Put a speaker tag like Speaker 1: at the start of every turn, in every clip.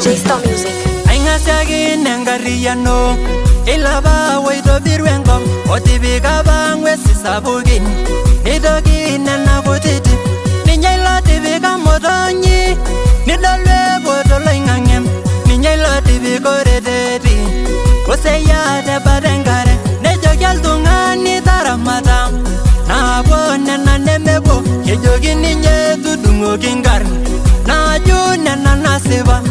Speaker 1: J-Star Music.
Speaker 2: Aingasagi nangariano ilaba waito birwengo otibiga bangwe sisabugin nidogi nana butiti ninyaila tibiga modonyi nidalwe botolo ingangem ninyaila tibigo redeti oseya de badengare nejogyal tungani taramata nabo nana nemebo kejogi ninye tudungo kingar naju nana nasiba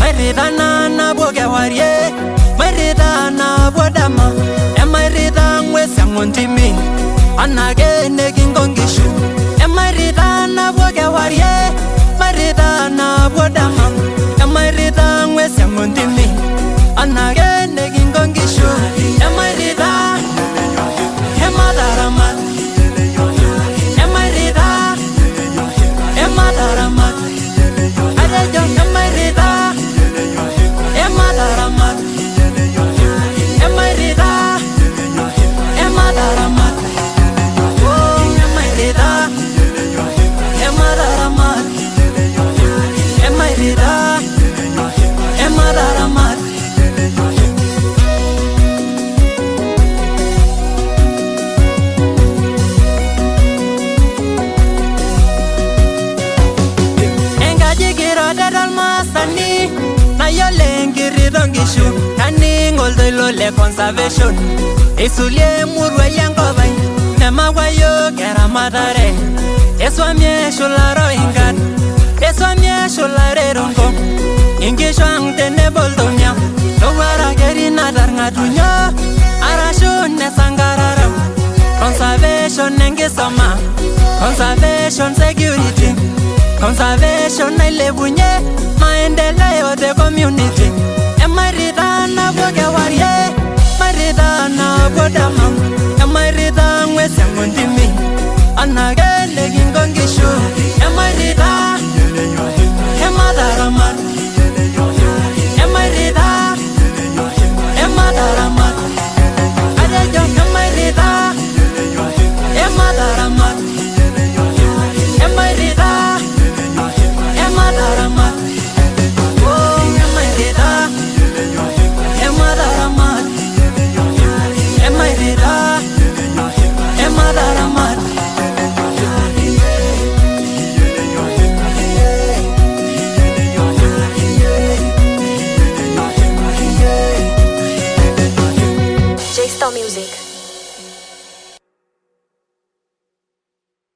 Speaker 2: Marida na boge warie, marida na bodama, marida ngwesa ngontimi, anage negingongishu. Marida na boge warie, marida na bodama, marida ngwesa ngontimi, anage negingongishu. Marida, emadarama, marida, emadarama, adejo marida. Emadaramat, Emarida, Emadaramat, oh Emarida, Emadaramat, Emarida, Emadaramat. Engaji gira dadal masani. Nayolengiri dongishu Kani ngoldo le conservation Isulie murwe yangobai Nema wayo kera madare Eswamye shularo ingan Eswamye shulare rongo Ingisho ang tene boldonya Lowara geri nadar ngadunya Arashu nesangarara Conservation nengisoma Conservation security Conservation nailebunye Maendeleo de community Emarida na boge warie Marida na bodama Emarida ngwese ngontimi Anagele gingongishu Emarida Emadaramat Emarida Emadaramat Adejo Emarida Emadaramat Emarida Emadaramat
Speaker 1: J-Star Music.